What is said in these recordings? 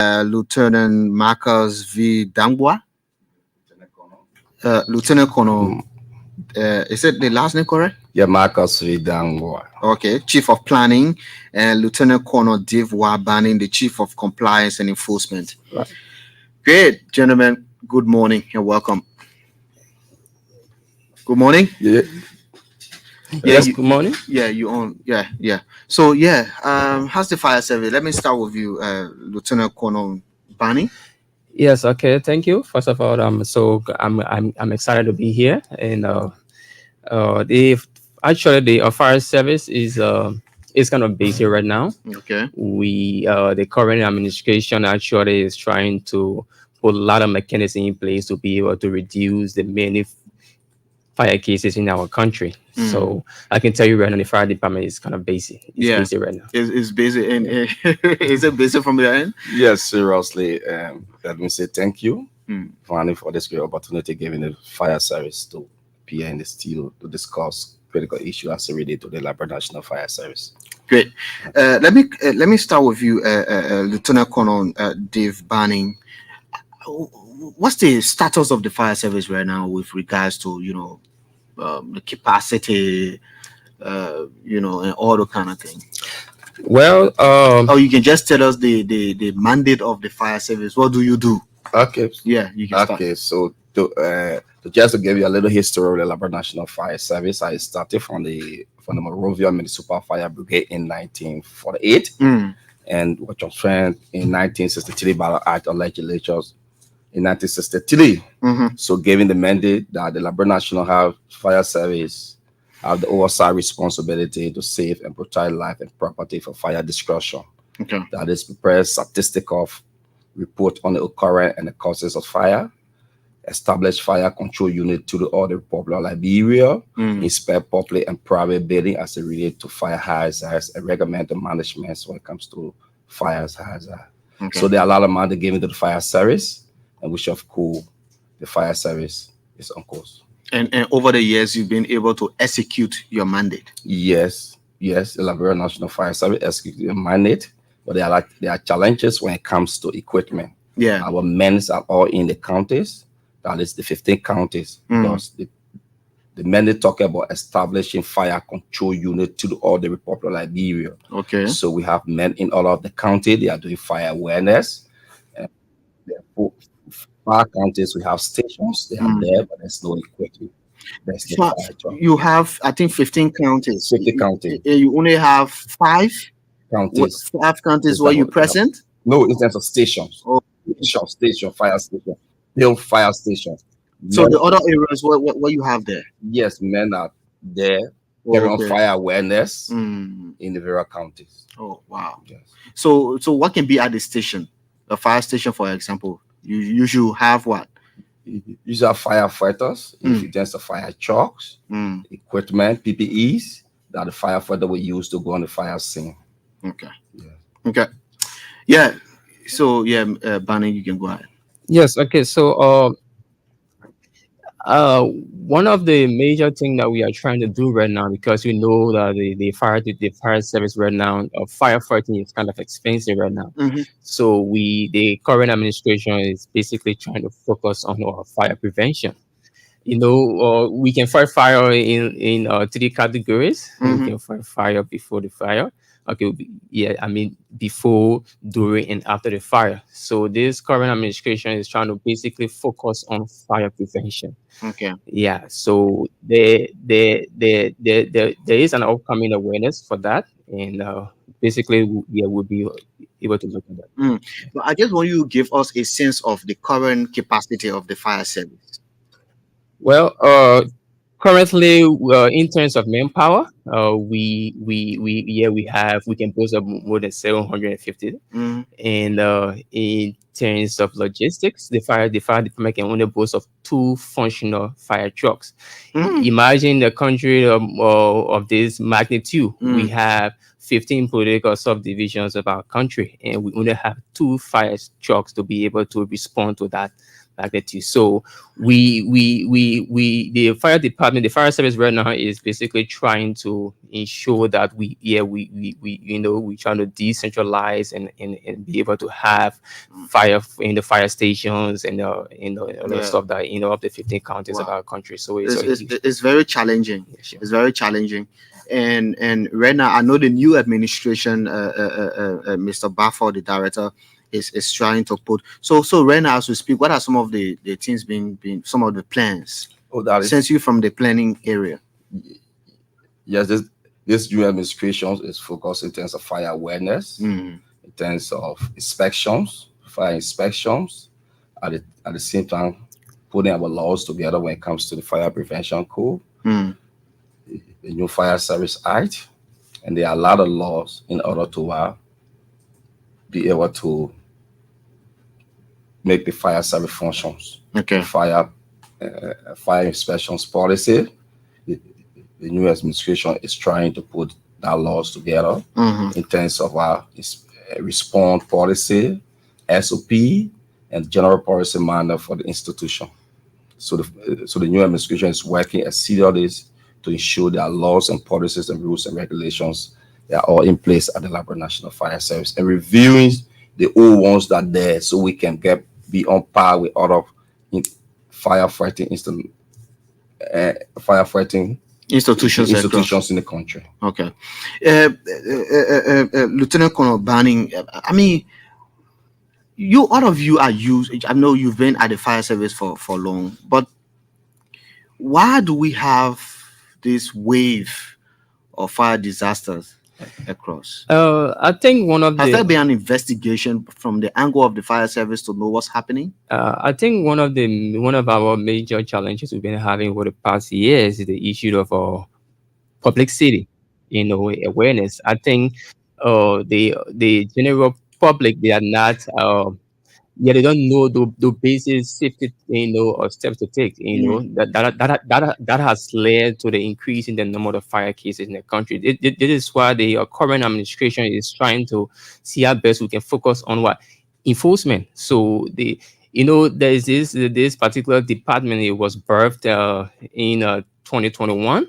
Lieutenant Marcus V. Dangwa, Lieutenant Colonel. Is it the last name correct? Yeah, Marcus V. Dangwa. Okay, Chief of Planning, and Lieutenant Colonel Dave Wabanin, the Chief of Compliance and Enforcement. Right. Great, gentlemen. Good morning and welcome. Good morning. Yeah. Yes, good morning. Yeah, you own. Yeah. So how's the fire service? Let me start with you, Lieutenant Colonel Bani. Yes. Okay. Thank you. First of all, I'm excited to be here, and the fire service is kind of busy right now. Okay. The current administration actually is trying to put a lot of mechanisms in place to be able to reduce the many fire cases in our country. So I can tell you right now, the fire department is kind of busy. It's busy right now. It's busy, and is it busy from your end? Yes, seriously. Let me say thank you, Fanny, for this great opportunity given the fire service to appear in the studio to discuss critical issues as related to the Liberia National Fire Service. Great. Let me start with you, Lieutenant Colonel Dave Banning. What's the status of the fire service right now with regards to the capacity, and all the kind of thing? Well, or you can just tell us the mandate of the fire service. What do you do? Okay. Yeah, you can start. Okay, so to just to give you a little history of the Liberia National Fire Service, I started from the Monrovia Municipal Fire Brigade in 1948, and was transferred in 1963 by the Act of Legislatures in 1963. So given the mandate that the Liberia National Fire Service have the oversight responsibility to save and protect life and property for fire destruction. Okay. That is prepare statistic of report on the occurrence and the causes of fire, establish fire control unit to all the Republic of Liberia, inspect public and private building as it relates to fire hazards, and recommend the management when it comes to fire hazards. Okay. So there are a lot of money given to the fire service, and which of course the fire service is on course. And over the years, you've been able to execute your mandate. Yes, the Liberia National Fire Service execute your mandate, but there are challenges when it comes to equipment. Yeah, our men are all in the counties. That is the 15 counties. Because the mandate talk about establishing fire control unit to all the Republic of Liberia. Okay. So we have men in all of the county. They are doing fire awareness. Fire counties, we have stations. They are there, but there's no equipment. There's no fire truck. You have, I think, 15 counties. 50 counties. You only have 5 counties. 5 counties where you present? No, in terms of stations. Oh. Station, fire station. Build fire stations. So the other areas, what you have there? Yes, men are there carrying on fire awareness in the various counties. Oh, wow. Yes. So what can be at the station? A fire station, for example, you should have what? You have firefighters, if you just the fire trucks, equipment, PPEs that the firefighter will use to go on the fire scene. Okay. Yeah. Okay. Yeah. So Barney, you can go ahead. Yes. Okay. So one of the major things that we are trying to do right now, because we know that the fire service right now, firefighting is kind of expensive right now. So the current administration is basically trying to focus on our fire prevention. We can fight fire in 3 categories. We can fight fire before the fire. Okay, before, during, and after the fire. So this current administration is trying to basically focus on fire prevention. Okay. Yeah. So there is an upcoming awareness for that, and basically, we'll be able to look at that. But I just want you to give us a sense of the current capacity of the fire service. Well, currently, in terms of manpower, we can boast of more than 750. And in terms of logistics, the fire department can only boast of 2 functional fire trucks. Imagine the country of this magnitude. We have 15 political subdivisions of our country, and we only have 2 fire trucks to be able to respond to that impacted too. So the fire department, the fire service right now is basically trying to ensure that we we trying to decentralize and be able to have fire in the fire stations and all the stuff that up to 15 counties of our country. So it's very challenging. Yeah, sure. It's very challenging. And right now, I know the new administration, Mr. Varflay, the director, is trying to put. So right now, as we speak, what are some of the things being some of the plans? Since you from the planning area. Yes, this new administration is focused in terms of fire awareness, in terms of fire inspections, at the same time putting our laws together when it comes to the fire prevention code, the new Fire Service Act, and there are a lot of laws in order to be able to make the fire service functions. Okay. Fire inspections policy. The new administration is trying to put that laws together in terms of our response policy, SOP, and general policy manual for the institution. So the new administration is working assiduously to ensure that laws and policies and rules and regulations are all in place at the Liberia National Fire Service, and reviewing the old ones that are there so we can be on par with other firefighting institutions in the country. Okay. Lieutenant Colonel Banning, I mean, all of you are used. I know you've been at the fire service for long, but why do we have this wave of fire disasters across? I think has there been an investigation from the angle of the fire service to know what's happening? I think one of our major challenges we've been having over the past years is the issue of public safety, awareness. I think the general public, they are not they don't know the basic safety or steps to take. That has led to the increase in the number of fire cases in the country. This is why the current administration is trying to see how best we can focus on enforcement. So there is this particular department. It was birthed in 2021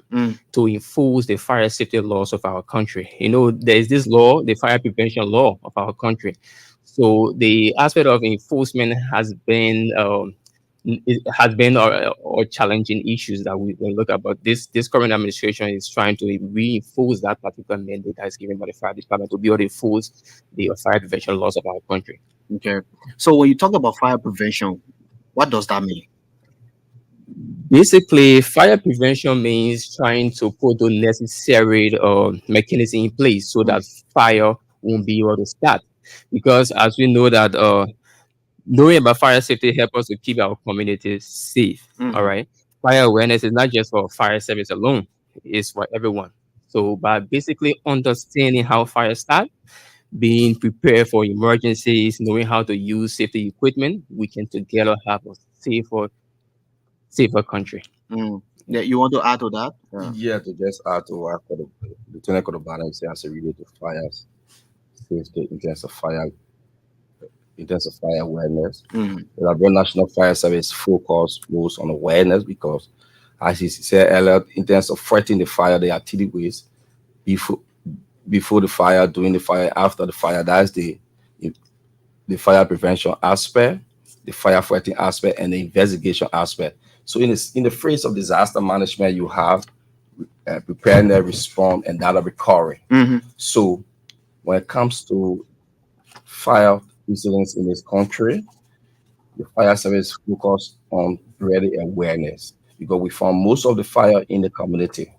to enforce the fire safety laws of our country. There is this law, the fire prevention law of our country. So the aspect of enforcement has been or challenging issues that we look at. But this current administration is trying to reinforce that particular mandate that is given by the fire department to be able to enforce the fire prevention laws of our country. Okay. So when you talk about fire prevention, what does that mean? Basically, fire prevention means trying to put the necessary mechanism in place so that fire won't be able to start. Because as we know that knowing about fire safety helps us to keep our communities safe. All right. Fire awareness is not just for fire service alone, it's for everyone. So by basically understanding how fire starts, being prepared for emergencies, knowing how to use safety equipment, we can together have a safer country. Yeah, you want to add to that? Yeah, to just add to what the Lieutenant Colonel Banning says as it relates to fires. In terms of fire awareness, the Liberia National Fire Service focus most on awareness because, as he said earlier, in terms of fighting the fire, there are 3 ways: before the fire, during the fire, after the fire. That's the fire prevention aspect, the firefighting aspect, and the investigation aspect. So in the phase of disaster management, you have preparedness, response, and data recovery. So when it comes to fire incidents in this country, the fire service focus on ready awareness because we found most of the fire in the community.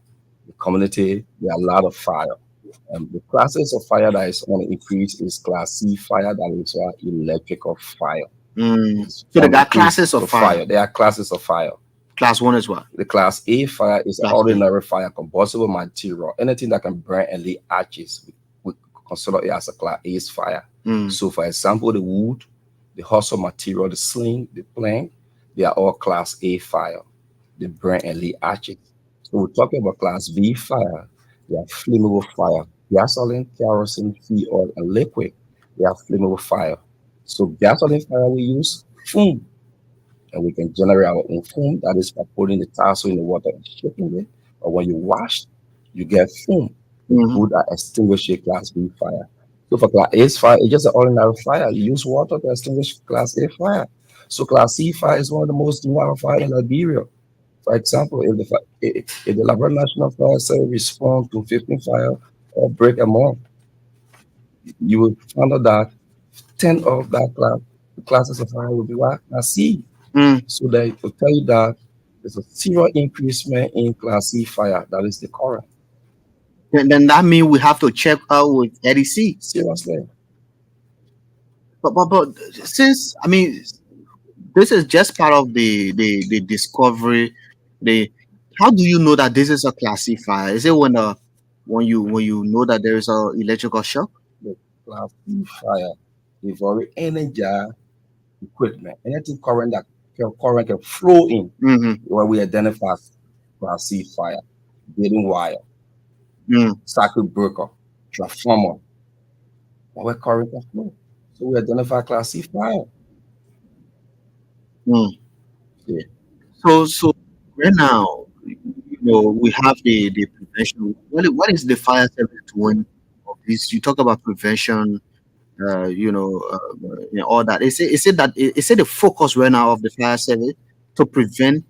The community, there are a lot of fire. The classes of fire that is on the increase is Class C fire, that is electrical fire. So there are classes of fire. There are classes of fire. Class 1 is what? The Class A fire is ordinary fire, combustible material, anything that can burn and leave ashes. We consider it as a Class A fire. So, for example, the wood, the hustle material, the sling, the plank, they are all Class A fire. They burn and leave ashes. So, we're talking about Class B fire. They are flammable fire. Gasoline, kerosene, fuel oil, and liquid. They are flammable fire. So, gasoline fire we use, and we can generate our own foam. That is by putting the tassel in the water and shaking it. Or when you wash, you get foam. It's Mm-hmm. good at extinguishing Class B fire. So for Class A fire, it's just an ordinary fire. You use water to extinguish Class A fire. So Class C fire is one of the most dangerous fire in Liberia. For example, if the Liberia National Fire Service respond to 15 fire or break a month, you will find out that 10 of that classes of fire will be what? Class C. Mm. So they will tell you that there's a serious increasement in Class C fire. That is the current. Then that means we have to check out with EDC. Seriously. But since I mean this is just part of the discovery. The How do you know that this is a classifier? Is it when you know that there is a electrical shock? The Class C fire involving energy equipment, anything current can flow in Mm-hmm. where we identify Class C fire, building wire, Mm. circuit breaker, transformer, where current can flow. So we identify Class C fire. Mm. Yeah. So right now, we have the prevention. What is the fire service doing of this? You talk about prevention, all that. Is it the focus right now of the fire service to prevent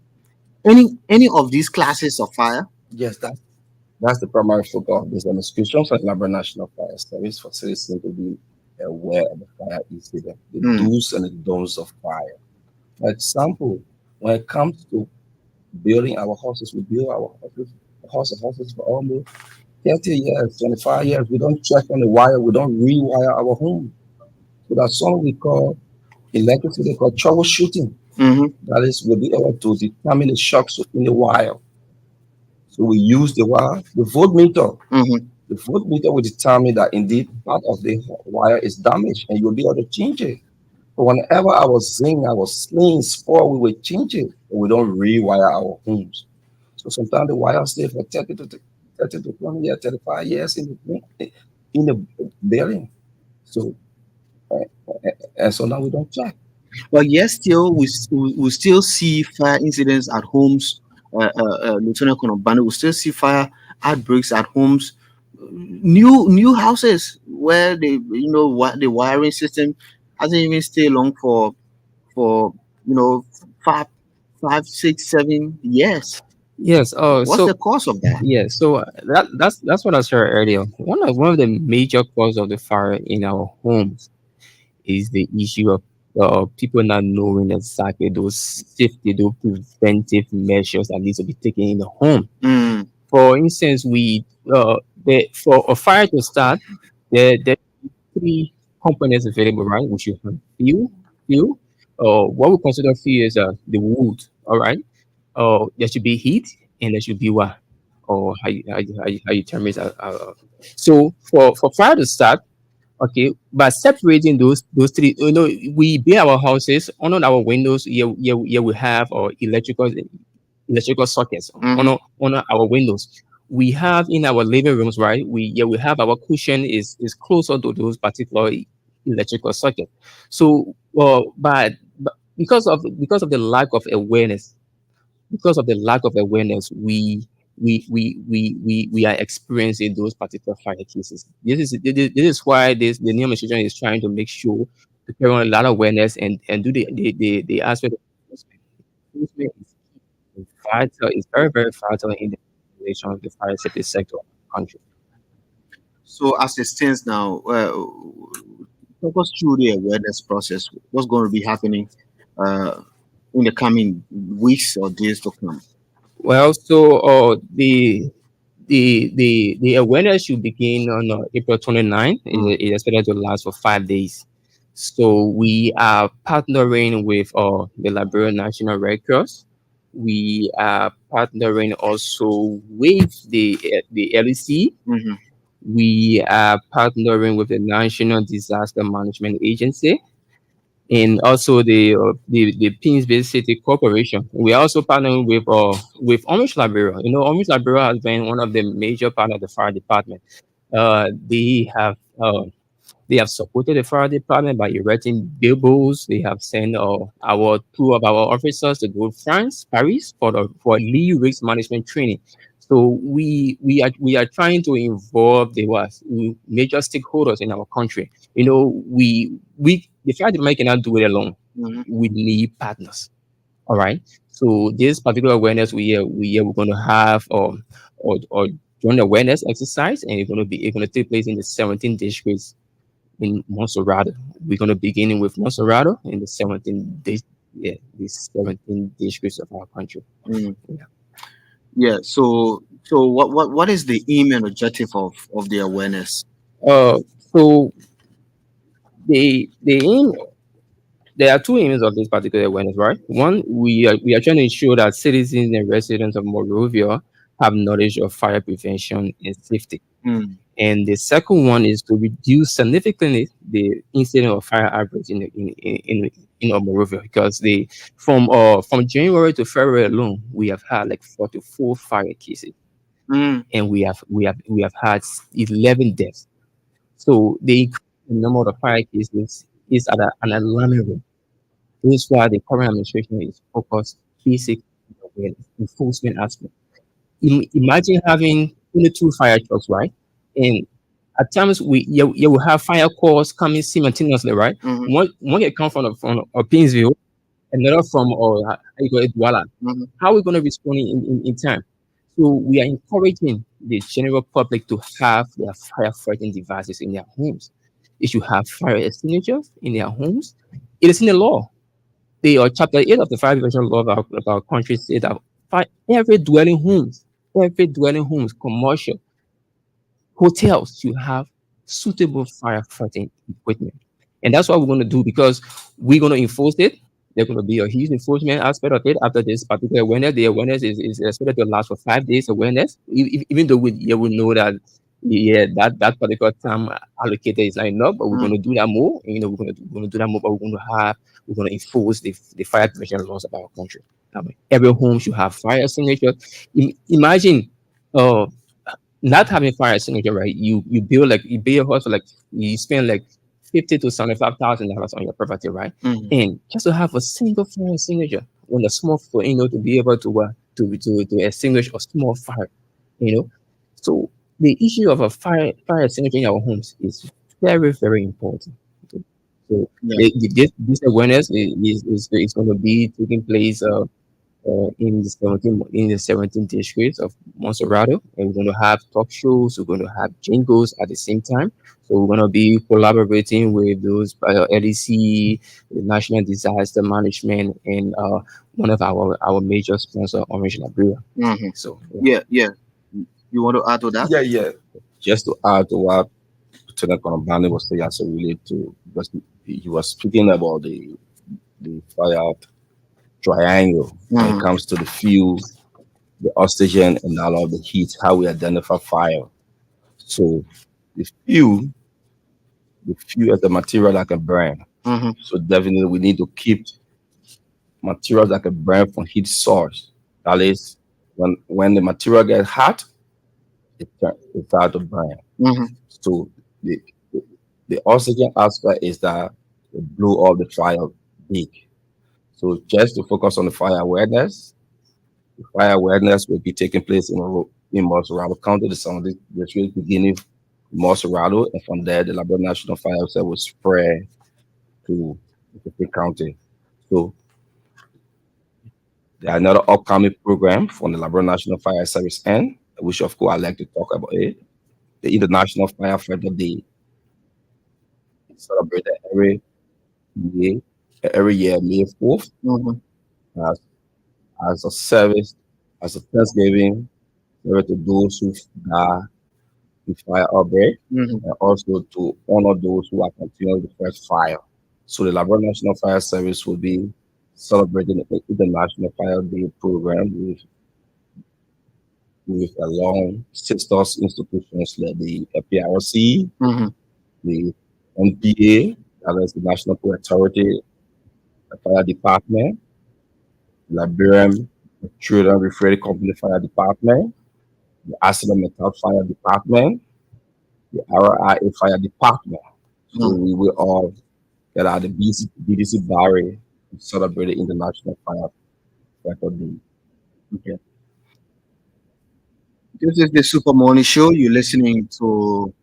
any of these classes of fire? Yes, that's the primary focus of this demonstration for the Liberia National Fire Service for citizens to be aware of the fire incident, the Mm. do's and the don'ts of fire. For example, when it comes to building our houses, we build our houses for almost 30 years, 25 years. We don't check on the wire, we don't rewire our home. So that's something we call electricity called troubleshooting. Mm-hmm. That is, we'll be able to determine the shocks within the wire. So we use the wire, the voltmeter. Mm-hmm. The voltmeter will determine that indeed part of the wire is damaged and you'll be able to change it. But whenever our zinc, our sling spoil, we will change it. And we don't rewire our homes. So sometimes the wire stay for 30 to 20 years, 35 years in the building. So and so now we don't check. But yes, still we still see fire incidents at homes. Lieutenant Colonel Banu, we still see fire outbreaks at homes. New houses where the wiring system hasn't even stayed long for you know five 5, 6, 7 years. Yes. What's the cause of that? Yeah, so that's what I said earlier. One of the major causes of the fire in our homes is the issue of people not knowing exactly those safety, those preventive measures that need to be taken in the home. Mm. For instance, for a fire to start, there are three components available, right? We should have fuel. What we consider fuel is the wood. All right. There should be heat and there should be what, or how you term it. So for fire to start, okay, by separating those three, we build our houses on our windows. Yeah, we have our electrical sockets Mhm. on our windows. We have in our living rooms, right? We have our cushion is closer to those particular electrical sockets. So, but because of the lack of awareness, we are experiencing those particular fire cases. This is why the new administration is trying to make sure to carry on a lot of awareness and do the aspect of enforcement. Enforcement is vital, is very, very vital in the relation of the fire safety sector of the country. So as it stands now, talk us through the awareness process. What's going to be happening uh, in the coming weeks or days to come? Well, so the awareness should begin on April 29th. Mm. It is expected to last for 5 days. So we are partnering with the Liberia National Red Cross. We are partnering also with the LEC. Mhm. We are partnering with the National Disaster Management Agency and also the Pins-based City Corporation. We are also partnering with Orange Liberia. Orange Liberia has been one of the major part of the fire department. They have They have supported the fire department by erecting billboards. They have sent our two of our officers to go to France, Paris for lead risk management training. So we are trying to involve major stakeholders in our country. We the fire department cannot do it alone. We need partners. All right. So this particular awareness we're going to have or joint awareness exercise, and it's going to take place in the 17 districts in Monserrato. We're going to begin with Monserrato in the 17 districts of our country. Mm. Yeah. Yeah. So what is the aim and objective of the awareness? So the aim. There are two aims of this particular awareness, right? One, we are trying to ensure that citizens and residents of Monrovia have knowledge of fire prevention and safety. Mm. And the second one is to reduce significantly the incident of fire outbreaks in Monrovia, because from January to February alone, we have had like 44 fire cases, Mm. and we have had 11 deaths. So the number of the fire cases is at an alarming rate. This is why the current administration is focused basic awareness, enforcement aspect. Imagine having 22 fire trucks, right? And at times you will have fire calls coming simultaneously, right? Mhm. One can come from Painesville, another from Douala. Mhm. How are we going to respond in time? So we are encouraging the general public to have their fire fighting devices in their homes. They should have fire extinguishers in their homes. It is in the law. Chapter 8 of the fire prevention law of our country says that every dwelling homes, commercial, hotels should have suitable firefighting equipment. And that's what we're going to do, because we're going to enforce it. There's going to be a huge enforcement aspect of it after this particular awareness. The awareness is expected to last for 5 days awareness, even though we know that that particular time allocated is not enough, but we're going to do that more. We're going to do that more, but we're going to enforce the fire prevention laws of our country. Every home should have fire extinguisher. Imagine, uh, not having fire extinguisher, right? You build your house for like, you spend like $50,000 to $75,000 on your property, right? Mhm. And just to have a single fire extinguisher on a small floor, to be able to extinguish a small fire, you know. So the issue of a fire extinguisher in our homes is very, very important. So Yeah. this awareness is going to be taking place in the 17 districts of Monserrato, and we're going to have talk shows. We're going to have jingles at the same time. So we're going to be collaborating with those LEC, the National Disaster Management, and one of our major sponsor, Orange Liberia. Mhm. So Yeah. You want to add to that? Yeah. Just to add to what Lieutenant Colonel Bani was saying as it related to, because he was speaking about the fire triangle when it Mhm. comes to the fuel, the oxygen, and all of the heat, how we identify fire. So the fuel is the material that can burn. Mhm. So definitely we need to keep materials that can burn from heat source. That is, when the material gets hot, it starts to burn. Mhm. So the, the the oxygen aspect is that it blew off the fire big. So just to focus on the fire awareness, will be taking place in Monserrato County, the South District, beginning in Monserrato, and from there, the Liberia National Fire Service will spread to the county. So there are another upcoming program from the Liberia National Fire Service end, which of course I like to talk about it. The International Firefighter Day is celebrated year, every year, May 4th, Mhm. as, as a service, as a Thanksgiving service to those who died in fire outbreak, Mhm. and also to honor those who are continuing the first fire. So the Liberia National Fire Service will be celebrating the International Fire Day program with along sisters institutions like the FPRC, Mhm. the NPA, that is the National Police Authority, the Fire Department, Liberian Children Referral Company Fire Department, the Accident Metal Fire Department, the RIA Fire Department. So we will all get out the BDC Barry to celebrate the International Firefighter Day. Okay. This is the Super Morning Show. You're listening to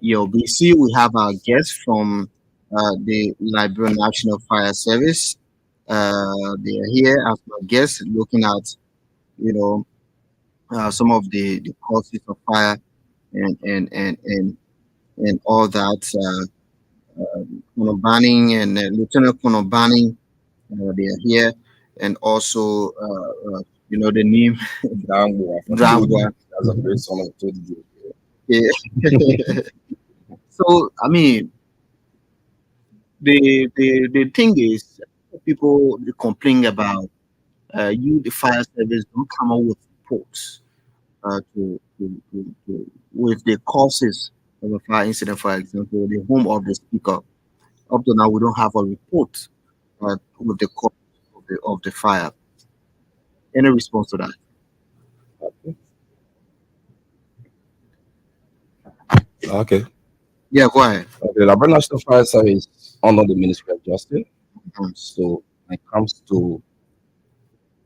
ELBC. We have our guest from the Liberia National Fire Service. They are here as our guests, looking at you know some of the causes of fire and all that. Colonel Banning and Lieutenant Colonel Banning, they are here, and also the name Dangwa, Drangwa. that's a great song of 20. Yeah. So I mean, the thing is, people complain about the fire service don't come up with reports with the causes of a fire incident. For example, the home of the speaker. Up to now, we don't have a report with the cause of the fire. Any response to that? Okay. Yeah, go ahead. The Liberia National Fire Service is under the Ministry of Justice. Mhm. So when it comes to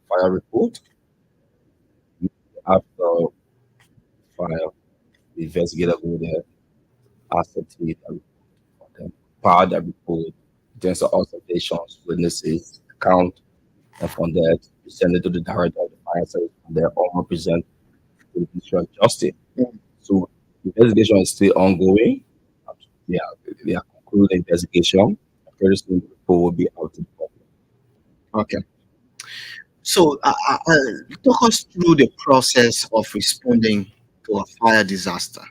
fire report, after fire, the investigator go there, ascertain and power that report, there's observations, witnesses, account, and from there we send it to the director of the fire service, and they all represent the Ministry of Justice. Mm. So the investigation is still ongoing. They are concluding the investigation. Very soon the report will be out to the public. Okay. So, talk us through the process of responding to a fire disaster.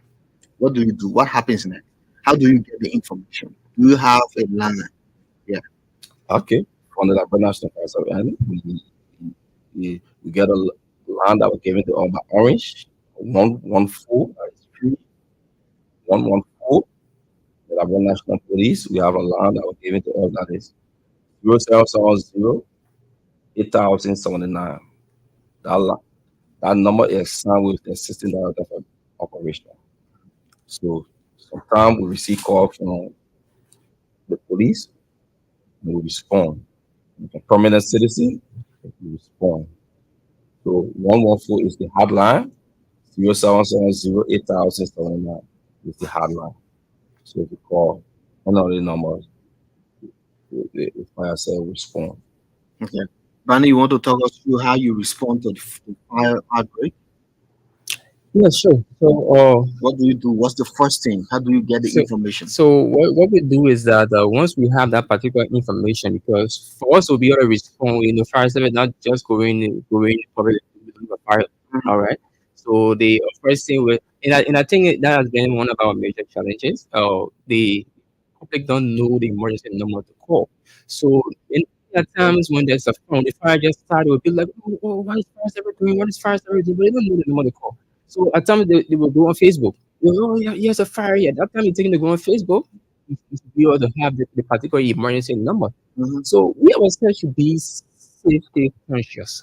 What do you do? What happens next? How do you get the information? Do you have a line? Yeah. Okay. From the Liberia National Fire Service, and we get land that was given to us by Orange, 114, that is 3114. The Liberia National Police, we have a land that was given to us that is 0770 8079. That number is signed with the assistant director for operation. So sometimes we receive call from the police and we respond. If a permanent citizen, we respond. So 114 is the hotline, 0770 8079 is the hotline. So if you call one of the numbers, the fire service will respond. Okay. Bani, you want to talk us through how you respond to the fire outbreak? Yeah, sure. So, What do you do? What's the first thing? How do you get the so, information? what we do is that once we have that particular information, because for us to be able to respond, fire service not just going probably the fire. Mhm. All right. So the first thing with and I think that has been one of our major challenges. The public don't know the emergency number to call. So at times when there's a phone, the fire just started, will be like, what is fire service doing? What is fire service doing? But they don't know the number to call. So at times they will go on Facebook. Oh, yeah, yes, a fire here. That time you're taking to go on Facebook, you should be able to have the particular emergency number. Mhm. So we ourselves should be safety conscious.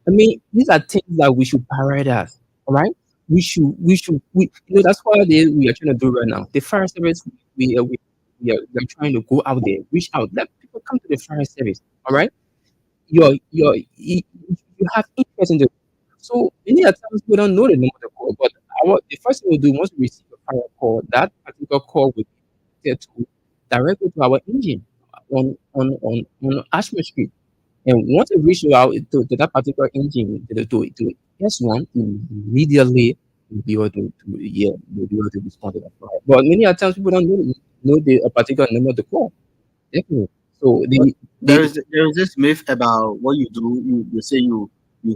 I mean, these are things that we should prioritize. All right, that's what we are trying to do right now. The fire service, we are trying to go out there, reach out, let people come to the fire service. All right, you have interest in the. So many a times we don't know the number of the call, but the first thing we do once we receive a fire call, that particular call will be connected to directly to our engine on Ashmore Street. And once it reaches out to that particular engine to S1, immediately you'll be able you'll be able to respond to that fire. But many a times people don't know the a particular number to call. Definitely. So But there the is there is this myth about what you do. You say you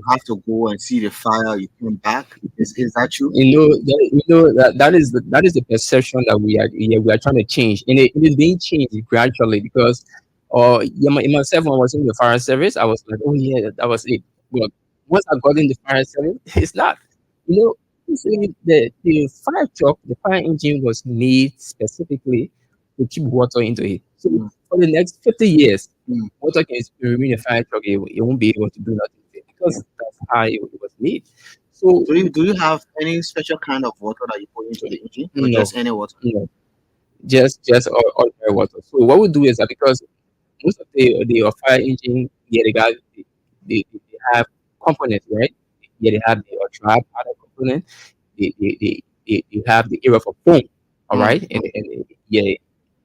have to go and see the fire. You come back. Is that true? that is the perception that we are trying to change, and it is being changed gradually because in myself when I was in the fire service, I was like, oh yeah, that was it. But once I got in the fire service, it's not. You know, you see, the fire truck, the fire engine was made specifically to keep water into it. So Mm. for the next 50 years, Mm. water can remain in a fire truck. It won't be able to do nothing with it because that's how it was made. So Do you have any special kind of water that you put into the engine, or no, just any water? no. just ordinary water. So what we do is that because most of the fire engine, yeah, they have components, right? Yeah, they have the trap other component. They have the area for foam, all right, and yeah,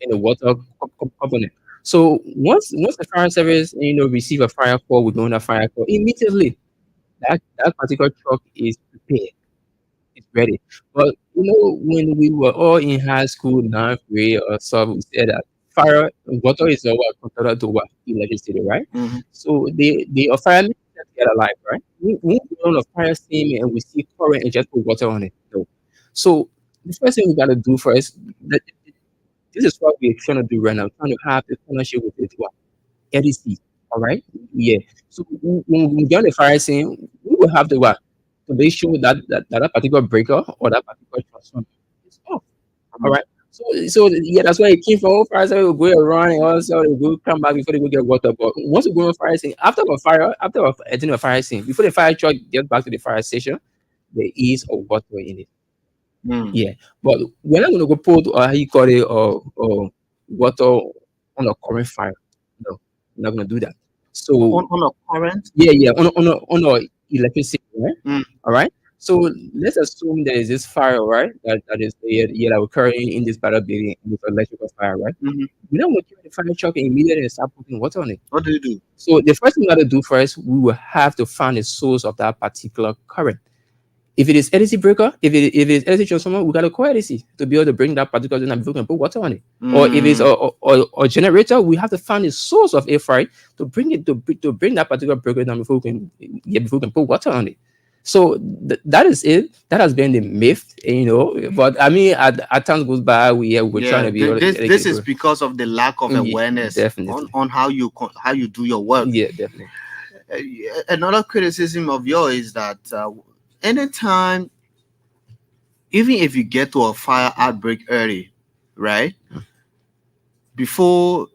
and the water component. So once the fire service receive a fire call, we go on a fire call immediately. That particular truck is prepared, it's ready. But when we were all in high school, ninth grade or so, we said that fire water is what considered to what electricity, right? So the firemen get alive, right? We go on a fire scene and we see current and just put water on it. So the first thing we gotta do first, that, this is what we're trying to do right now, trying to have a partnership with it, what LDC, all right? Yeah. So when we get on the fire scene, we will have to what to make sure that particular breaker or that particular transformer is off. All right. So yeah, that's why it came from fire. So we go around and also they go come back before they go get water. But once we go on fire scene, after attending a fire scene, before the fire truck gets back to the fire station, there is a water in it. Yeah, but we're not gonna go put how you call it water on a current fire. No, we're not gonna do that. So On a current. yeah, on a electricity, right? All right. So let's assume there is this fire, right? That is yeah, that occurring in this battle building, in this electrical fire, right? We don't want to carry the fire truck and immediately start putting water on it. What do you do? So the first thing we got to do first, we will have to find the source of that particular current. If it is LC breaker, if it is LC transformer, we got to call LC to be able to bring that particular thing and we can put water on it. Or if it's a generator, we have to find the source of a fire to bring it to bring that particular breaker down before we can put water on it. So that is it. That has been the myth, But I mean, at times goes by, we're trying to be. This is because of the lack of awareness on how you do your work. Yeah, definitely. Another criticism of yours is that anytime, even if you get to a fire outbreak early, right, before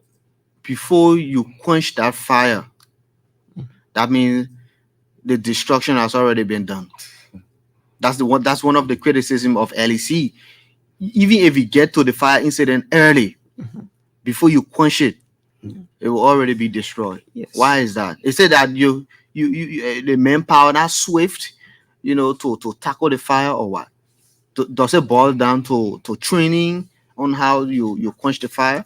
you quench that fire, that means the destruction has already been done. That's one of the criticism of LEC. Even if you get to the fire incident early, before you quench it, it will already be destroyed. Yes. Why is that? It said that you the manpower not swift, to tackle the fire, or what? Does it boil down to training on how you quench the fire?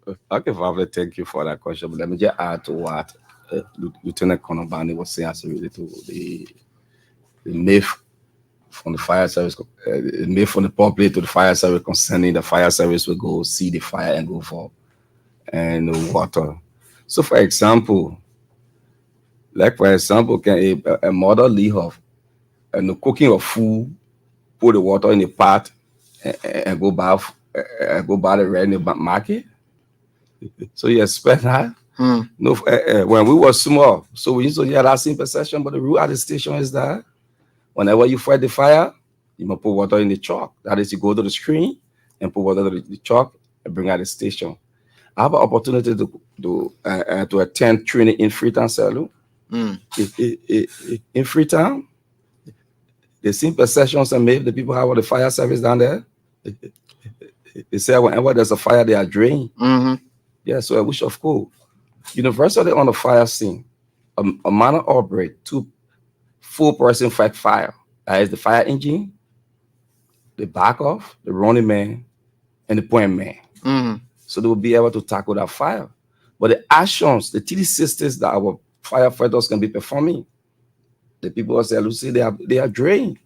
Okay, Varflay, thank you for that question. But let me just add to what Lieutenant Colonel Bani was saying as related to the myth from the fire service, the myth from the public to the fire service concerning the fire service will go see the fire and go for and the water. So, for example, can a mother leave her and cooking of food, put the water in the pot, and go buy the red in the market? So you expect that? No, when we were small, so we used to hear that same perception, but the rule at the station is that whenever you fight the fire, you must put water in the truck. That is, you go to the screen and put water in the truck and bring out the station. I have an opportunity to attend training in Freetown, Salou. In Freetown, the same perceptions are made. The people have the fire service down there. They say whenever there's a fire, they are drained. Yeah, so I wish, of course, universally on the fire scene, a minor outbreak, 2 full-person fight fire. That is the fire engine, the back off, the running man, and the point man. So they will be able to tackle that fire. But the actions, the TD systems that our firefighters can be performing, the people will say, Lucy, they are drained.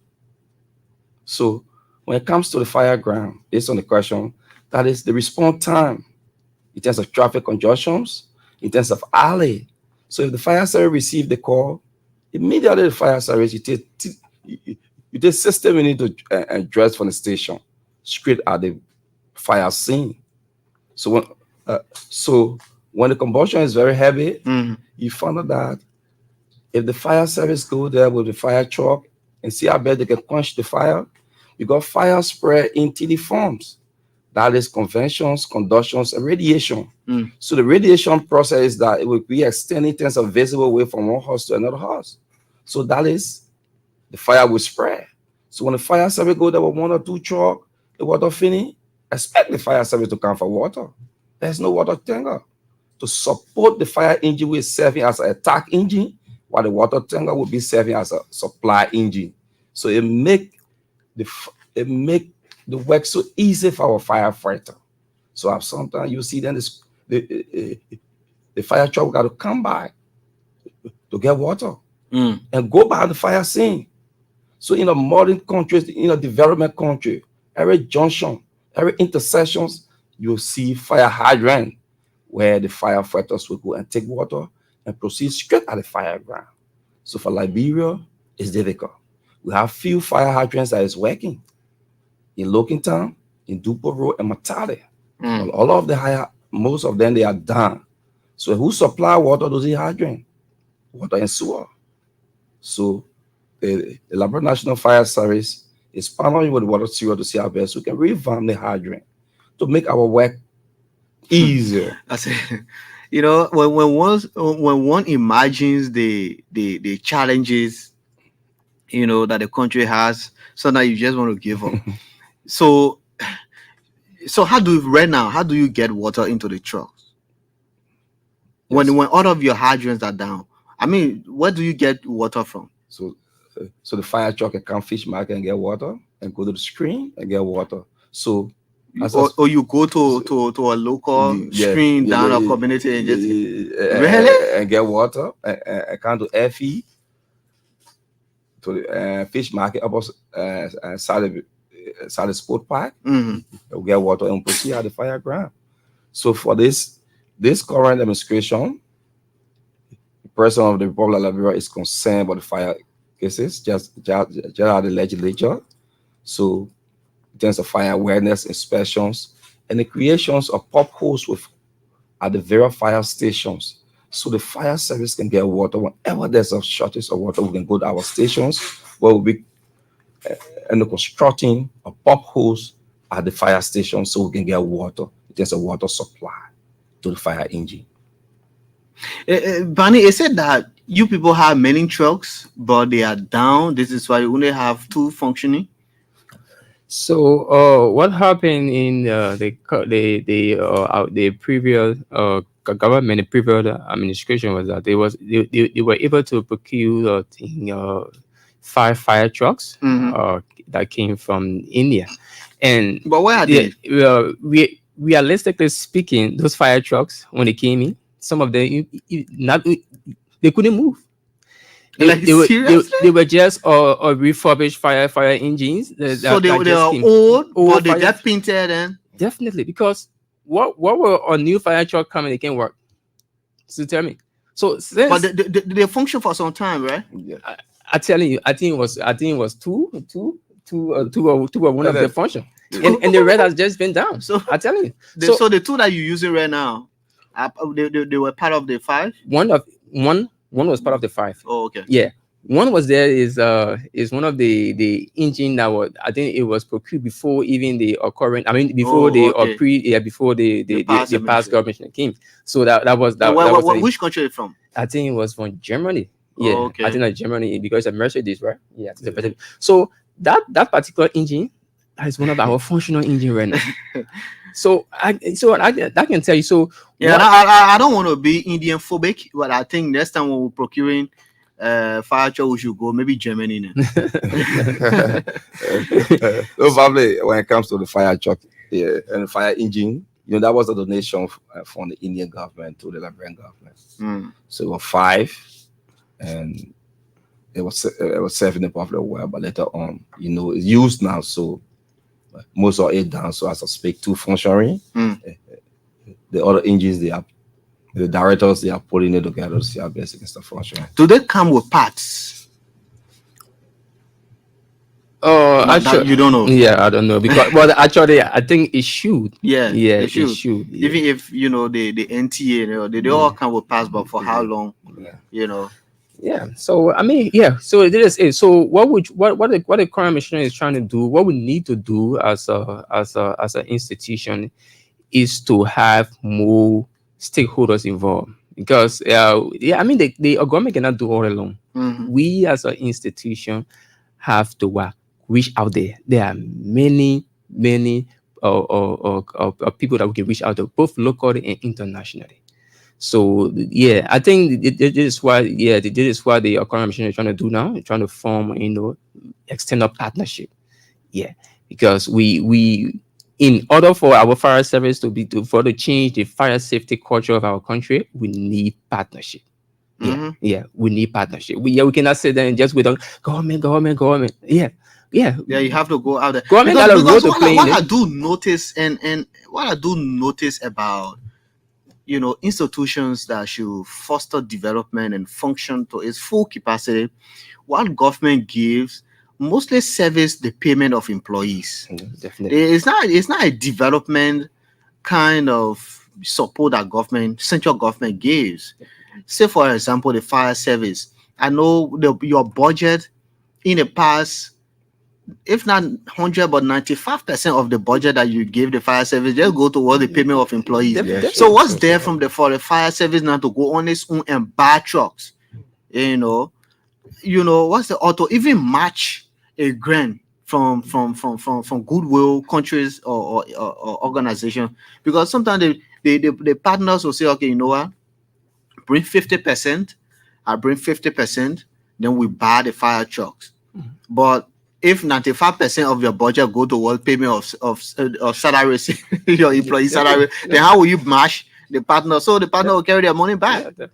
So when it comes to the fire ground, based on the question, that is the response time in terms of traffic congestions, in terms of alley. So if the fire service receive the call, immediately the fire service, you take system you need to address from the station straight at the fire scene. So when the combustion is very heavy, you find out that if the fire service go there with the fire truck and see how bad they can quench the fire, you got fire spread in TD forms. That is conventions, conductions, and radiation. So the radiation process is that it will be extending in terms of visible way from one house to another house. So that is the fire will spread. So when the fire service go there with 1 or 2 truck, the water finish, expect the fire service to come for water. There's no water tanker to support the fire engine, which is serving as an attack engine, while the water tanker will be serving as a supply engine. So it make the work so easy for our firefighter. So sometimes you see then the fire truck got to come by to get water and go by the fire scene. So in a modern country, in a development country, every junction, every intersections, you'll see fire hydrant where the firefighters will go and take water and proceed straight at the fire ground. So for Liberia, it's difficult. We have few fire hydrants that is working in Lokintown, in Dupo Road, and Matale. All of most of them, they are done. So who supply water to the hydrant? Water and sewer. So the Liberia National Fire Service is partnering with water sewer to see how best we can revamp the hydrant to make our work easier. I say, when one imagines the challenges, that the country has, so now you just want to give up. So how do you get water into the trucks? Yes. When all of your hydrants are down, I mean, where do you get water from? So the fire truck can come fish market and get water, and go to the stream and get water. So or you go to a local stream down a community and just really and get water and come to air feed to the fish market side the sport park. We'll get water and proceed at the fire ground. So for this current administration, the President of the Republic of Liberia is concerned about the fire cases just at the legislature. So in terms of fire awareness, inspections, and the creations of pop holes at the various fire stations. So the fire service can get water whenever there's a shortage of water. We can go to our stations where we'll be constructing a pump hose at the fire station so we can get water. There's a water supply to the fire engine. Barney, it said that you people have many trucks, but they are down. This is why you only have 2 functioning. So what happened in the previous government, the previous administration was that they were able to procure 5 fire trucks that came from India. But where are they? Realistically speaking, those fire trucks, when they came in, some of them they couldn't move. They were just refurbished fire engines. So they are old, but they just painted and definitely, because what were a new fire truck coming? They can't work. So tell me. So but they function for some time, right? Yeah. I telling you, I think it was two or one of the function, and the red has just been down. So I tell you. So the 2 that you're using right now, they were part of the 5. One was part of the 5. Oh, okay. Yeah, one was there is one of the engine that was, I think it was procured before even the current. I mean before before the past government came. So that was which country are you from? I think it was from Germany. Yeah, okay. I think like Germany, because of Mercedes, right? Yeah. So that particular engine is one of our functional engine right now. So I can tell you. So yeah, I don't want to be Indian phobic, but I think next time when we're procuring fire truck, we should go maybe Germany now. So probably when it comes to the fire truck and the fire engine, that was a donation from the Indian government to the Liberian government. So it was 5, and it was serving the public well, but later on, it's used now. So most of it down. So as I speak, 2 functioning. The other engines, the directors, they are putting it together to see how best it can start functioning. Do they come with parts? Actually, you don't know. Yeah, I don't know, because actually I think it should. Yeah, it should. Yeah. Even if the NTA, they all come with parts, but for how long? Yeah. So I mean, yeah. So this is so. What the current mission is trying to do, what we need to do as an institution, is to have more stakeholders involved, because I mean the government cannot do all alone. We as an institution have to reach out there. There are many of people that we can reach out to, both locally and internationally. So yeah, I think this is why this is what the economic mission is trying to do now, trying to form external partnership. Yeah, because we in order for our fire service to further change the fire safety culture of our country, we need partnership. Yeah, we need partnership. We cannot sit there and just without government. Yeah. You have to go out there Government got a role because to play in what I it. do notice and what I do notice about institutions that should foster development and function to its full capacity, what government gives mostly service the payment of employees. Definitely. It's not a development kind of support that central government gives. Say for example, the fire service. I know your budget in the past, if not 100 but 95% of the budget that you give the fire service just go toward the payment of employees. So what's there for the fire service now to go on its own and buy trucks? What's the auto even match a grant from goodwill countries or organization? Because sometimes the partners will say, okay, you know what, bring 50%, I bring 50%, then we buy the fire trucks. But if 95% of your budget go towards payment of salaries, your employee salary, then how will you match the partner? So the partner will carry their money back. So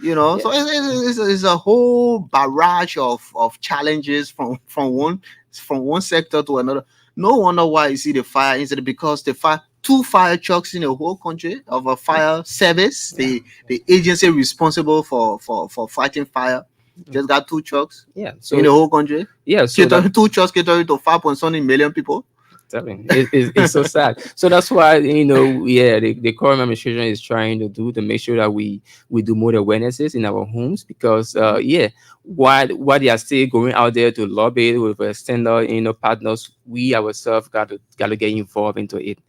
it's a whole barrage of challenges from one sector to another. No wonder why you see the fire incident, because the two fire trucks in the whole country of a fire service, the agency responsible for fighting fire, just got two trucks in the whole country. So two trucks catering to 5.something million people. It's so sad. So that's why the current administration is trying to make sure that we do more awarenesses in our homes, because while they are still going out there to lobby with external partners, we ourselves got to get involved into it.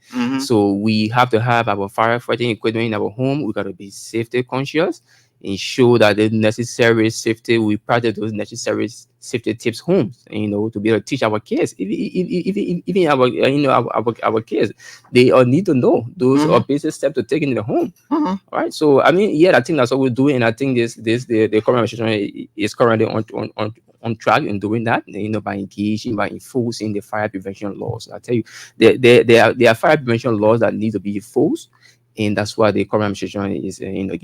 So we have to have our firefighting equipment in our home. We got to be safety conscious, ensure that the necessary safety, we practice those necessary safety tips home, to be able to teach our kids, even our kids, they all need to know those are basic steps to take in the home. All right. So I think that's what we're doing, and I think the current administration is currently on track in doing that, by engaging, by enforcing the fire prevention laws. I tell you, there are fire prevention laws that need to be enforced, and that's what the current administration is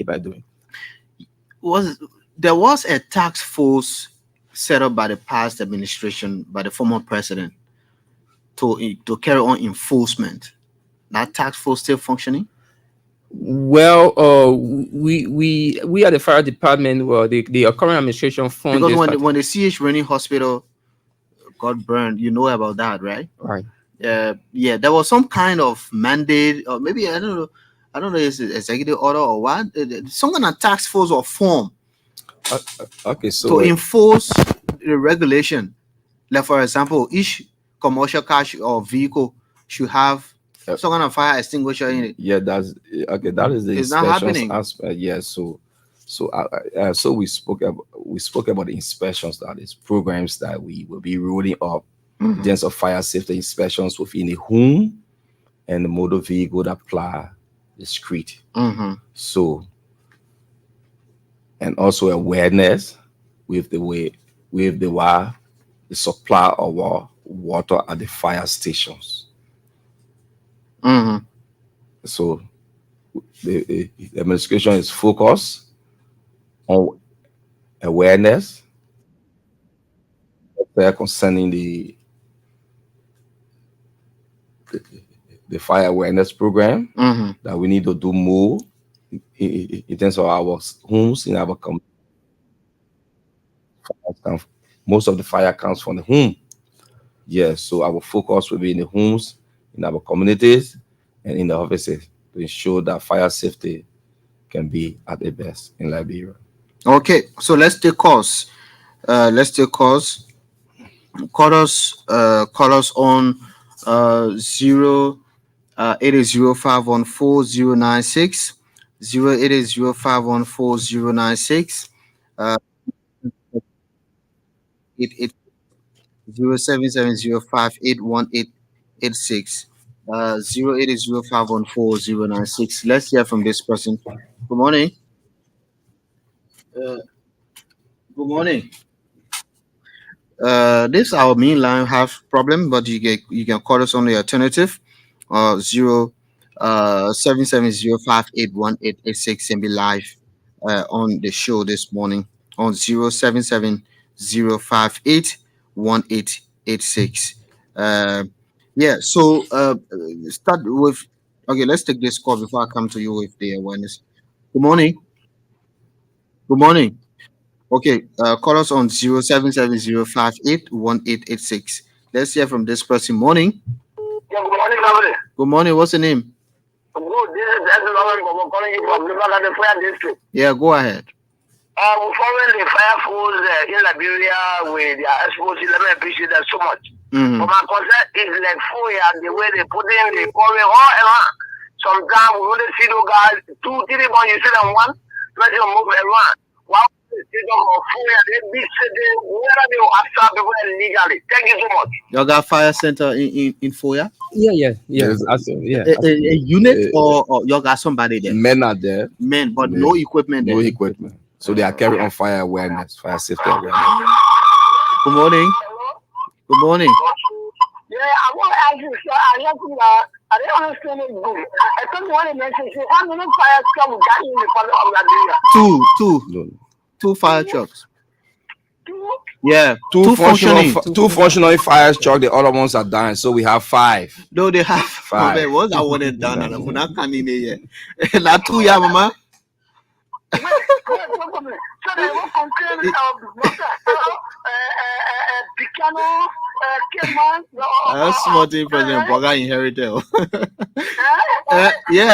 by doing. There was a task force set up by the past administration, by the former president, to carry on enforcement. That task force still functioning? Well, we are the fire department. Well, the current administration fund, because when the CH Rennie Hospital got burned, you know about that, right? Right. There was some kind of mandate, or maybe I don't know if it's an executive order or what. Some kind of task force or form. Okay, so to enforce the regulation, like for example, each commercial car or vehicle should have some kind of fire extinguisher in it. Yeah, that's okay. That is the inspections aspect. Yeah, so we spoke about the inspections, that is programs that we will be rolling up in terms of fire safety inspections within the home and the motor vehicle that ply the street. So, and also awareness with the supply of water at the fire stations. So the administration is focused on awareness concerning the fire awareness program, that we need to do more in terms of our homes, in our community. Most of the fire comes from the home. Yes, so our focus will be in the homes, in our communities, and in the offices, to ensure that fire safety can be at the best in Liberia. Okay, so let's take calls. Call us on 080514096, 080514096, 07705818886. 080514096. Let's hear from this person. Good morning. Uh, Good morning. This our main line have problem, but you can call us on the alternative, 0770581886 and be live on the show this morning on 0770581886. Uh, yeah. So start with. Okay, let's take this call before I come to you with the awareness. Good morning. Good morning. Okay, call us on 0770581886. Let's hear from this person. Morning. Yeah, good morning, family. Good morning. What's the name? Good, this is Edwin calling you from Liberia Fire District. Yeah, go ahead. Following the fire force in Liberia with their exposure, let me appreciate that so much. Mm-hmm. But my concern is like the way they put in the pouring all around. Sometimes we only see those guys, 2, 3 months, you see them one, let them move around. While they see them on fire, they be sitting, where they will after people illegally. Thank you so much. You got fire center in Foya? Yeah. Yes. A unit or you got somebody there? Men are there. Men, but no equipment there. No equipment. So they are carrying on fire awareness, fire safety awareness. Good morning. Good morning. Yeah, I want to ask you, sir. I don't understand it good. I told you what I mentioned. How many fire trucks got in the front of Liberia? Two fire trucks. 2? Yeah, Two functioning. Two functioning fire trucks. The other ones are dying. So we have 5. No, they have 5. Man, what's that one done? And I'm not coming in here. Not 2, yeah, mama. So they will complain Picano, Keman. That's small thing President Boga inherited. Yeah,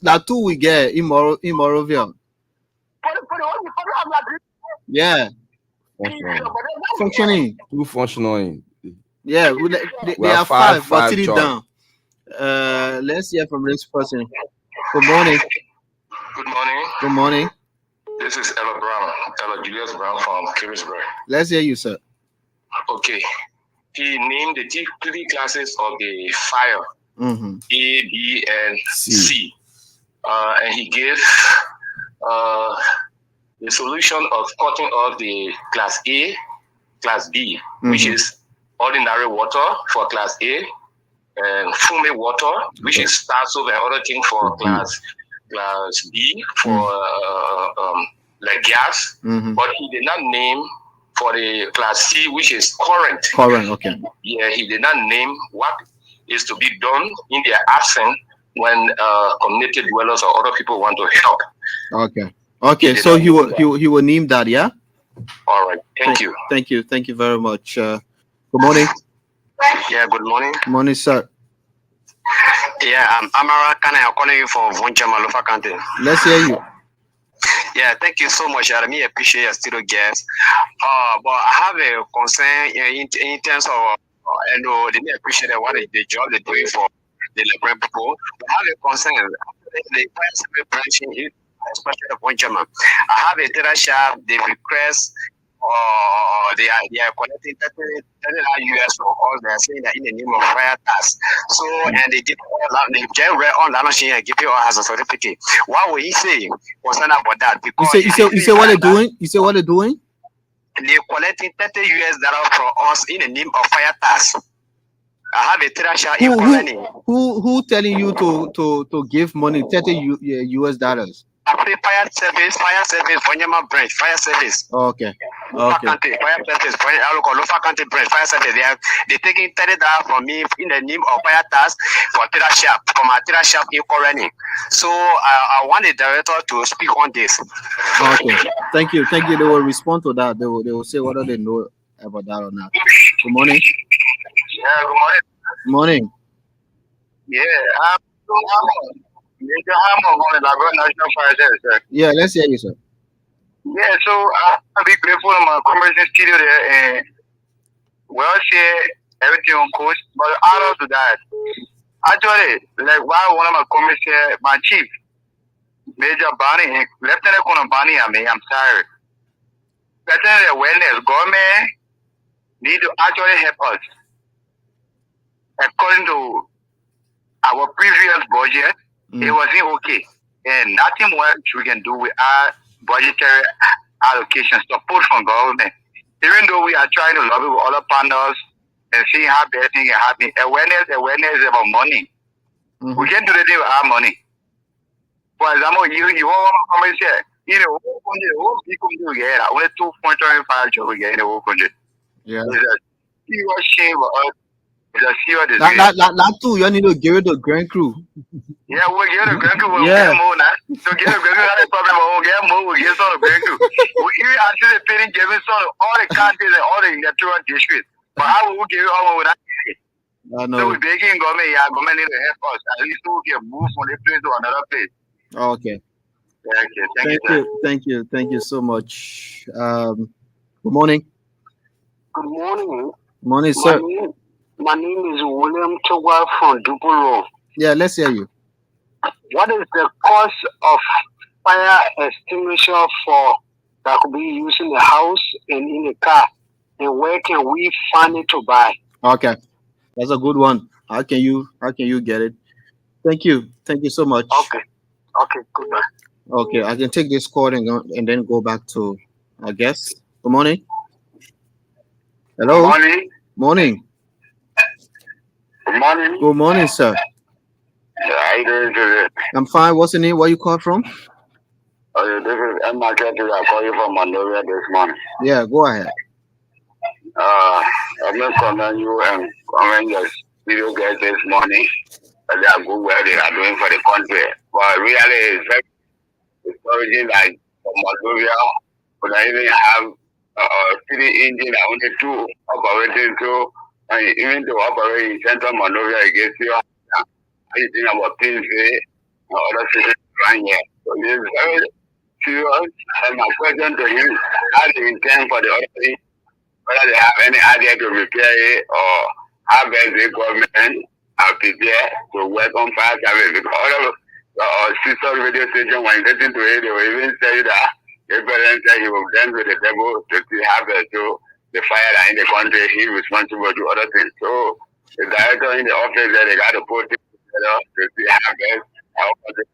that 2 we get in Morovia. Yeah, functioning. 2 functioning. Yeah, they have 5, but 3 down. Let's hear from this person. Good morning. Good morning. Good morning. This is Ella Julius Brown from Kingsbury. Let's hear you, sir. Okay. He named the 3 classes of the fire, Mm-hmm. A, B, and C. And he gave the solution of cutting off the class A, class B, which is ordinary water for class A, and fume water, which is star soap and other things for class B for like gas. But he did not name for the class C, which is current. Current, okay. Yeah, he did not name what is to be done in their absence when community dwellers or other people want to help. Okay. So he will name that, yeah. All right. Thank you. Thank you very much. Good morning. Yeah. Good morning. Morning, sir. Yeah, I'm Amara Kana. I'm calling you from Vonchama, Lofa County. Let's hear you. Yeah, thank you so much. I really appreciate your studio guest. But I have a concern in terms of, they appreciate what the job they're doing for the Liberian people. But I have a concern. The fire service branch, especially the Vonchama. I have a data shop. They request. They are collecting 30 US for all. They are saying that in the name of fire tax. So and they give on and give you as a certificate. What will he say concerned about that? Because you say what they're doing? You say what they're doing? They're collecting 30 US dollars from us in the name of fire tax. I have a treasure in Colony. Who telling you to give money 30 US dollars? I pay fire service, Vonyama branch, fire service. Okay. Country, fire service, Lofa County branch, fire service. They're taking $30 from me in the name of fire tax for Tira shop, from my Tira shop in Colony. So I want the director to speak on this. Okay. Thank you. They will respond to that. They will say whether they know about that or not. Good morning. Yeah, good morning. Morning. Yeah, Liberia National Fire Service. Yeah, let's hear you, sir. Yeah, so I'll be grateful for my conversation studio there, and we'll share everything on course. But out of that, actually, like while one of my commissioners, my chief, Major Barney, Lieutenant Colonel Barney, I'm tired. Lieutenant awareness, government need to actually help us. According to our previous budget, it wasn't okay. And nothing much we can do with our budgetary allocation support from government. Even though we are trying to lobby with other partners and see how better things can happen, awareness is about money. We can't do the thing with our money. For example, you want to come and say, in the whole country, the whole people do get only 2.25 jobs we get in the whole country. Yeah. It's a serious shame for us. It's a serious disease. That too, you need to give it to Grand Crew. Yeah, we'll get the Grand Crew. We'll Yeah. get more now. So get the Grand Crew, not a problem. We'll get more. We'll get some of the Grand Crew. We even anticipating giving some of all the counties and all the electoral districts. But how will we give it all without it? I So know. we're begging government, yeah, government need to help us. At least we can move from this place to another place. Okay. Thank you. Thank you, sir. Thank you so much. Good morning. Good morning. Morning, sir. My name is William Towa from Dupolo. Yeah, let's hear you. What is the cost of fire extinguisher for that could be used in the house and in the car? And where can we find it to buy? Okay. That's a good one. How can you get it? Thank you so much. Okay, goodbye. Okay, I can take this call and then go back to our guest. Good morning. Hello. Morning. Morning. Good morning. Good morning, sir. How you doing today? I'm fine. What's the name? Where you call from? This is Emma Ketty. I call you from Monrovia this morning. Yeah, go ahead. I'm going to commend you and commend your video guys this morning. They are good work they are doing for the country. But really, it's very discouraging that for Monrovia, we don't even have city engine, only two operating. So, even to operate in central Monrovia, it gets you. How you think about Pinsay or other cities around here? So, this is very serious. And my question to him, how do you intend for the other thing? Whether they have any idea to repair it or how best the government are prepared to work on fire service. Because all of sister radio station, when you listen to it, they will even say that the president said he will dance with the devil to see how best to the fire that in the country, he's responsible to other things. So the director in the office there, they got to put it together to see how best how the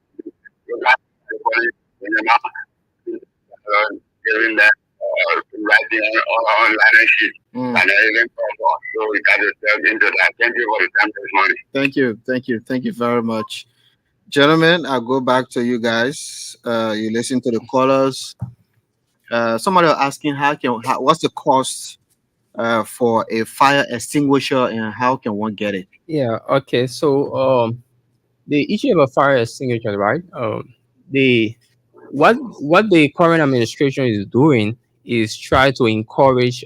police in the mouth, giving them writing on line sheet and everything. So we got to delve into that. Thank you for the time this morning. Thank you very much. Gentlemen, I'll go back to you guys. You listen to the callers. Somebody was asking what's the cost for a fire extinguisher and how can one get it? Yeah. Okay. So the issue of a fire extinguisher, right? What the current administration is doing is try to encourage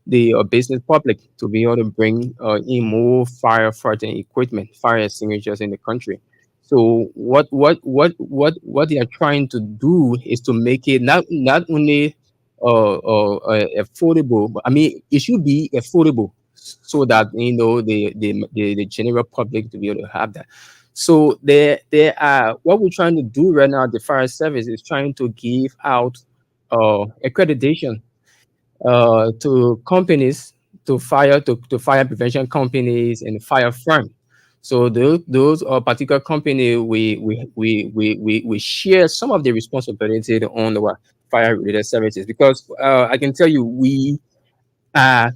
the business public to be able to bring in more firefighting equipment, fire extinguishers in the country. So what they are trying to do is to make it not only affordable, but I mean it should be affordable so that the general public to be able to have that. So there are what we're trying to do right now. The fire service is trying to give out accreditation to companies, to fire prevention companies and fire firms. So those particular company we share some of the responsibility on the fire related services, because I can tell you we are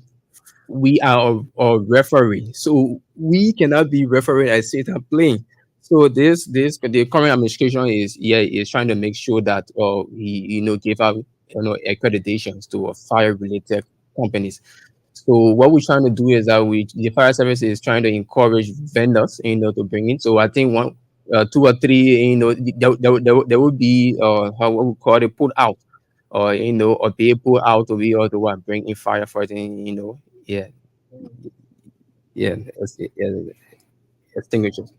a referee, so we cannot be referee and sit and playing. So the current administration is trying to make sure that he give out accreditations to fire related companies. So what we're trying to do is that the fire service is trying to encourage vendors to bring in. So I think 1, 2 or 3 there will be how we call it put out or be put out to be able to bring in firefighting extinguishers.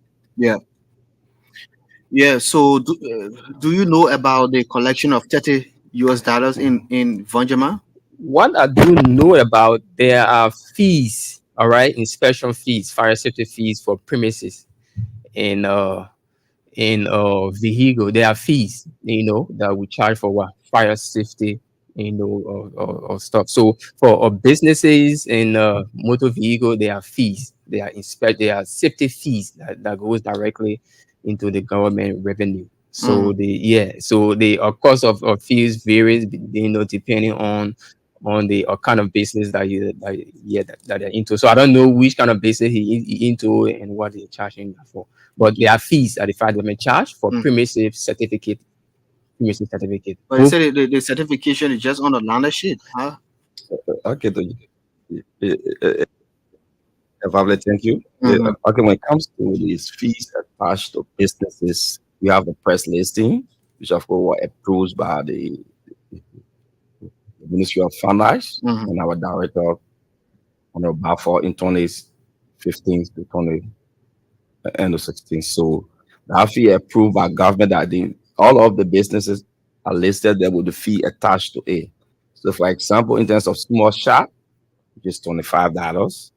Yeah. So do you know about the collection of $30 in Vanjama? What I do know about, there are fees, all right, inspection fees, fire safety fees for premises in vehicle. There are fees, that we charge for fire safety or stuff. So for businesses and motor vehicle, there are fees. There are safety fees that goes directly into the government revenue. So the cost of fees varies, depending on the kind of business that they're into. So I don't know which kind of business he into and what they're charging for. But there are fees that the federal government charge for premises certificate. But you said the certification is just on the land sheet, huh? Okay, Varflay, thank you. Okay, when it comes to these fees attached to businesses, we have the press listing, which of course were approved by the Ministry of Finance and our director on the Varflay in 2015 to 2016. So that fee approved by government that all of the businesses are listed there with the fee attached to it. So for example, in terms of small shop, which is $25,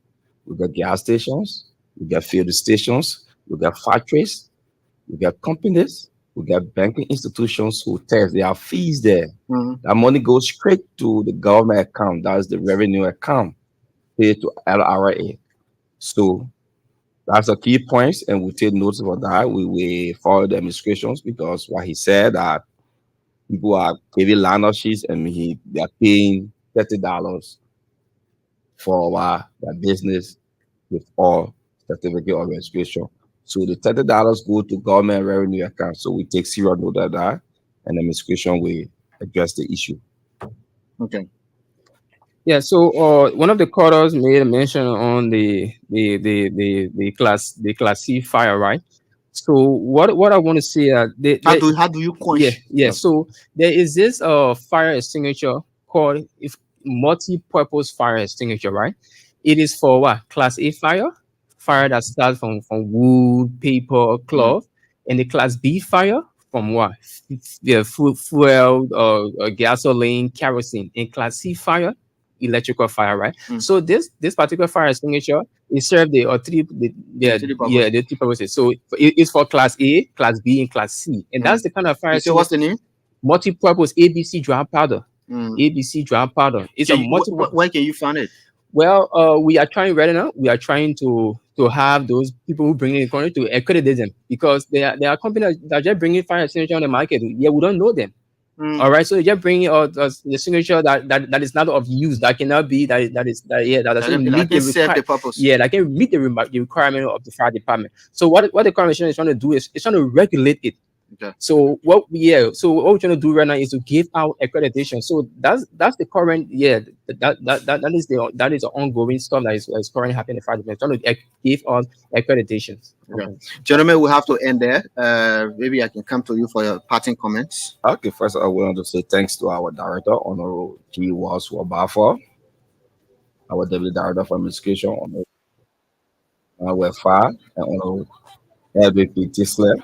we got gas stations, we got field stations, we got factories, we got companies, we got banking institutions, hotels. There are fees there. That money goes straight to the government account. That is the revenue account paid to LRA. So that's a key point, and we take notice of that. We follow the administrations, because what he said that people are giving land sheets and they are paying $30 for their business with all certificate of registration. So the $30 go to government revenue account. So we take serious note of that, and the administration will address the issue. Okay. Yeah, so one of the callers made a mention on the class C fire, right? So what I want to say, how do you quench? Yeah. So there is this fire extinguisher called multi-purpose fire extinguisher, right? It is for what? Class A fire that starts from wood, paper, cloth, and the Class B fire from what? Fuel, gasoline, kerosene, and Class C fire, electrical fire, right? So this particular fire extinguisher is served the three purposes. So it's for Class A, Class B, and Class C, and that's the kind of fire. So what's the name? Multi-purpose ABC dry powder. ABC dry powder. It's where can you find it? Well, we are trying right now. We are trying to have those people who bring in the country to accredit them, because there are companies that are just bringing fire extinguisher on the market. Yeah, we don't know them. All right, so they're just bringing the signature that is not of use, that cannot be that doesn't meet the purpose. Yeah, that can meet the requirement of the fire department. So what the commission is trying to do is it's trying to regulate it. Okay. So what we're trying to do right now is to give out accreditation. So that's the current that is the ongoing stuff that is currently happening in the fire department, trying to give us accreditations. Okay. Gentlemen, we have to end there. Maybe I can come to you for your parting comments. Okay, first I want to say thanks to our director, Honorable G. Walsh Varflay, our deputy director for administration, Honorable Fire, and Honorable LBP Tisler,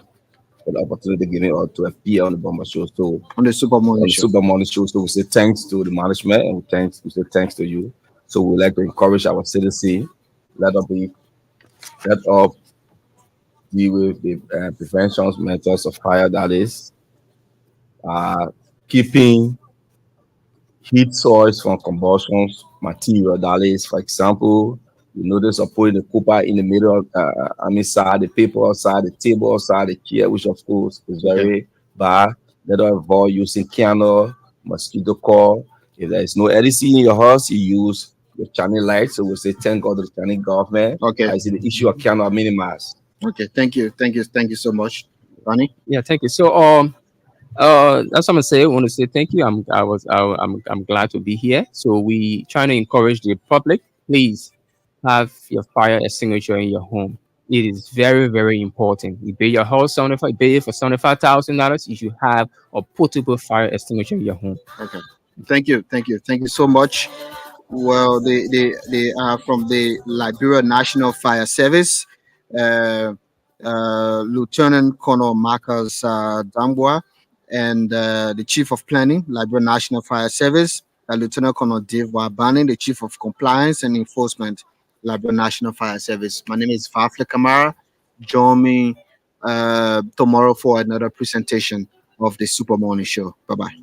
for the opportunity given to appear on the Bomber Show. So on the Super Morning Show. So we say thanks to the management, and we say thanks to you. So we like to encourage our citizens, let us deal with the prevention methods of fire, that is keeping heat source from combustion material, that is, for example, you notice of putting the cooper in the middle of side, the paper outside, the table outside, the chair, which of course is very bad. Let us avoid using candle, mosquito coil. If there is no LEC in your house, you use your channel light. So we say thank God to the Chinese government. Okay. I see the issue of candle minimized. Okay, thank you so much, Ronnie. Yeah, thank you. So that's what I'm gonna say. I want to say thank you. I'm glad to be here. So we trying to encourage the public, please have your fire extinguisher in your home. It is very, very important. You pay your house for $75,000. You should have a portable fire extinguisher in your home. Okay. Thank you so much. Well, they are from the Liberia National Fire Service. Lieutenant Colonel Marcus Dambwa, and the Chief of Planning, Liberia National Fire Service, Lieutenant Colonel Dave Wabani, the Chief of Compliance and Enforcement, Liberia National Fire Service. My name is Varflay Kamara. Join me tomorrow for another presentation of the Super Morning Show. Bye-bye.